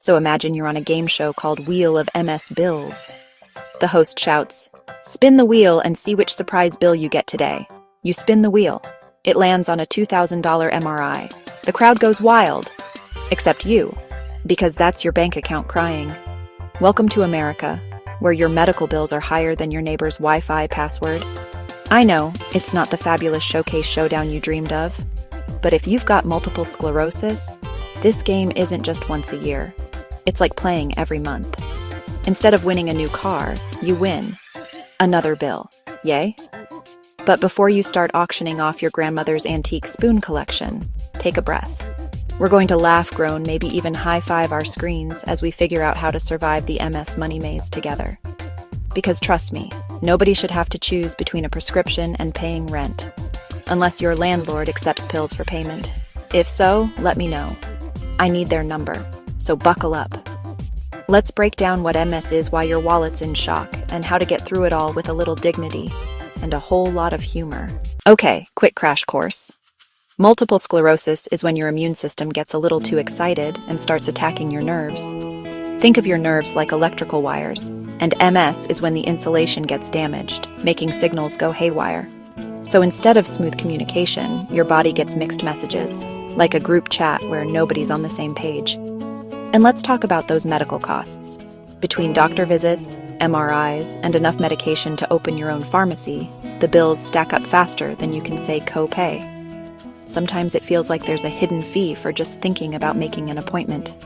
So imagine you're on a game show called Wheel of MS Bills. The host shouts, "Spin the wheel and see which surprise bill you get today." You spin the wheel. It lands on a $2,000 MRI. The crowd goes wild. Except you, because that's your bank account crying. Welcome to America, where your medical bills are higher than your neighbor's Wi-Fi password. I know, it's not the fabulous showcase showdown you dreamed of. But if you've got multiple sclerosis, this game isn't just once a year. It's like playing every month. Instead of winning a new car, you win another bill. Yay? But before you start auctioning off your grandmother's antique spoon collection, take a breath. We're going to laugh, groan, maybe even high-five our screens as we figure out how to survive the MS money maze together. Because trust me, nobody should have to choose between a prescription and paying rent. Unless your landlord accepts pills for payment. If so, let me know. I need their number, so buckle up. Let's break down what MS is while your wallet's in shock, and how to get through it all with a little dignity and a whole lot of humor. Okay, quick crash course. Multiple sclerosis is when your immune system gets a little too excited and starts attacking your nerves. Think of your nerves like electrical wires, and MS is when the insulation gets damaged, making signals go haywire. So instead of smooth communication, your body gets mixed messages, like a group chat where nobody's on the same page. And let's talk about those medical costs. Between doctor visits, MRIs, and enough medication to open your own pharmacy, the bills stack up faster than you can say co-pay. Sometimes it feels like there's a hidden fee for just thinking about making an appointment.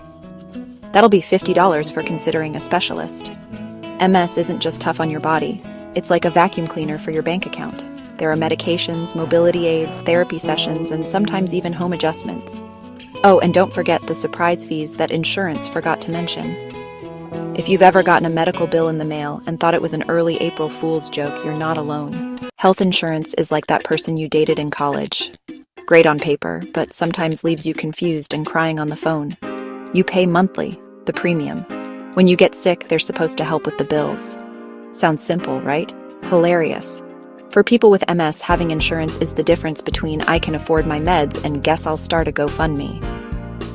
That'll be $50 for considering a specialist. MS isn't just tough on your body, it's like a vacuum cleaner for your bank account. There are medications, mobility aids, therapy sessions, and sometimes even home adjustments. Oh, and don't forget the surprise fees that insurance forgot to mention. If you've ever gotten a medical bill in the mail and thought it was an early April Fool's joke, you're not alone. Health insurance is like that person you dated in college. Great on paper, but sometimes leaves you confused and crying on the phone. You pay monthly, the premium. When you get sick, they're supposed to help with the bills. Sounds simple, right? Hilarious. For people with MS, having insurance is the difference between I can afford my meds and guess I'll start a GoFundMe.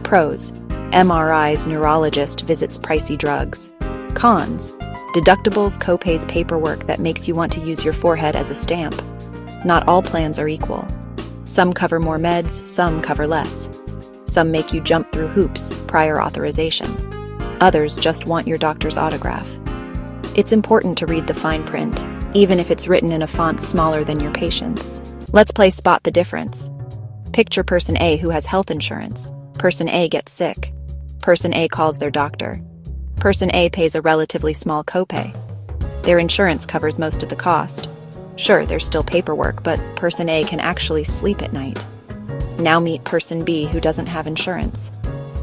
Pros: MRIs, neurologist visits pricey drugs. Cons: deductibles, copays, paperwork that makes you want to use your forehead as a stamp. Not all plans are equal. Some cover more meds, some cover less. Some make you jump through hoops, prior authorization. Others just want your doctor's autograph. It's important to read the fine print, even if it's written in a font smaller than your patient's. Let's play Spot the Difference. Picture person A who has health insurance. Person A gets sick. Person A calls their doctor. Person A pays a relatively small copay. Their insurance covers most of the cost. Sure, there's still paperwork, but person A can actually sleep at night. Now meet person B who doesn't have insurance.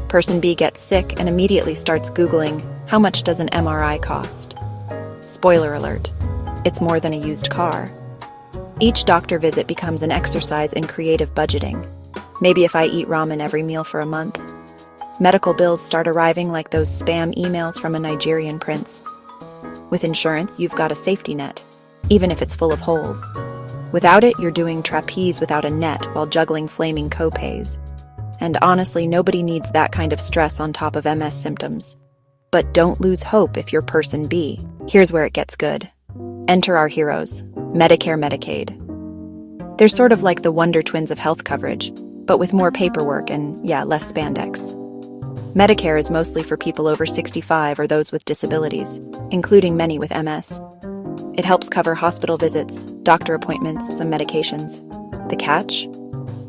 Person B gets sick and immediately starts Googling, how much does an MRI cost? Spoiler alert. It's more than a used car. Each doctor visit becomes an exercise in creative budgeting. Maybe if I eat ramen every meal for a month. Medical bills start arriving like those spam emails from a Nigerian prince. With insurance, you've got a safety net, even if it's full of holes. Without it, you're doing trapeze without a net while juggling flaming copays. And honestly, nobody needs that kind of stress on top of MS symptoms. But don't lose hope if you're person B. Here's where it gets good. Enter our heroes, Medicare Medicaid. They're sort of like the Wonder Twins of health coverage, but with more paperwork and, less spandex. Medicare is mostly for people over 65 or those with disabilities, including many with MS. It helps cover hospital visits, doctor appointments, some medications. The catch?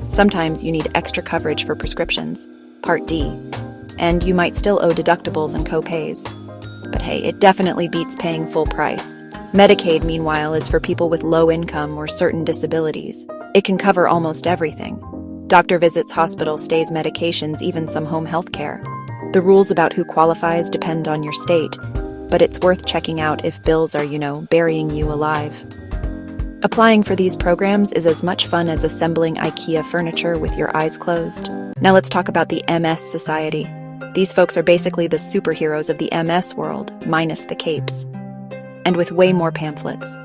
Sometimes you need extra coverage for prescriptions, Part D, and you might still owe deductibles and co-pays. But hey, it definitely beats paying full price. Medicaid, meanwhile, is for people with low income or certain disabilities. It can cover almost everything. Doctor visits, hospital stays, medications, even some home health care. The rules about who qualifies depend on your state, but it's worth checking out if bills are, burying you alive. Applying for these programs is as much fun as assembling IKEA furniture with your eyes closed. Now let's talk about the MS Society. These folks are basically the superheroes of the MS world, minus the capes. And with way more pamphlets.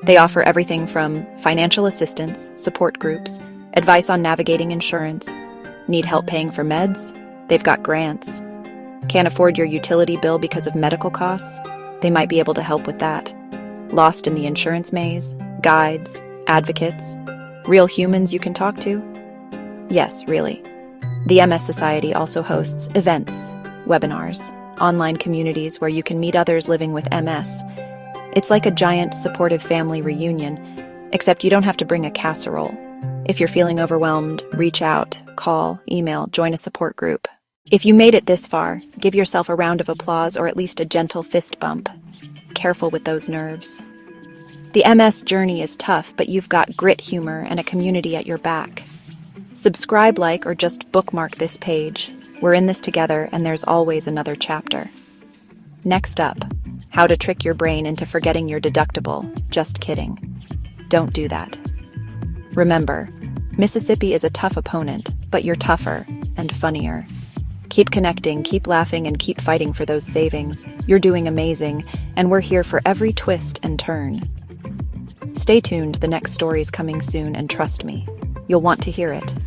They offer everything from financial assistance, support groups, advice on navigating insurance. Need help paying for meds? They've got grants. Can't afford your utility bill because of medical costs? They might be able to help with that. Lost in the insurance maze? Guides? Advocates? Real humans you can talk to? Yes, really. The MS Society also hosts events, webinars, online communities where you can meet others living with MS. It's like a giant, supportive family reunion, except you don't have to bring a casserole. If you're feeling overwhelmed, reach out, call, email, join a support group. If you made it this far, give yourself a round of applause or at least a gentle fist bump. Careful with those nerves. The MS journey is tough, but you've got grit, humor, and a community at your back. Subscribe, like, or just bookmark this page. We're in this together, and there's always another chapter. Next up, how to trick your brain into forgetting your deductible. Just kidding. Don't do that. Remember, Mississippi is a tough opponent, but you're tougher and funnier. Keep connecting, keep laughing, and keep fighting for those savings. You're doing amazing, and we're here for every twist and turn. Stay tuned, the next story's coming soon, and trust me, you'll want to hear it.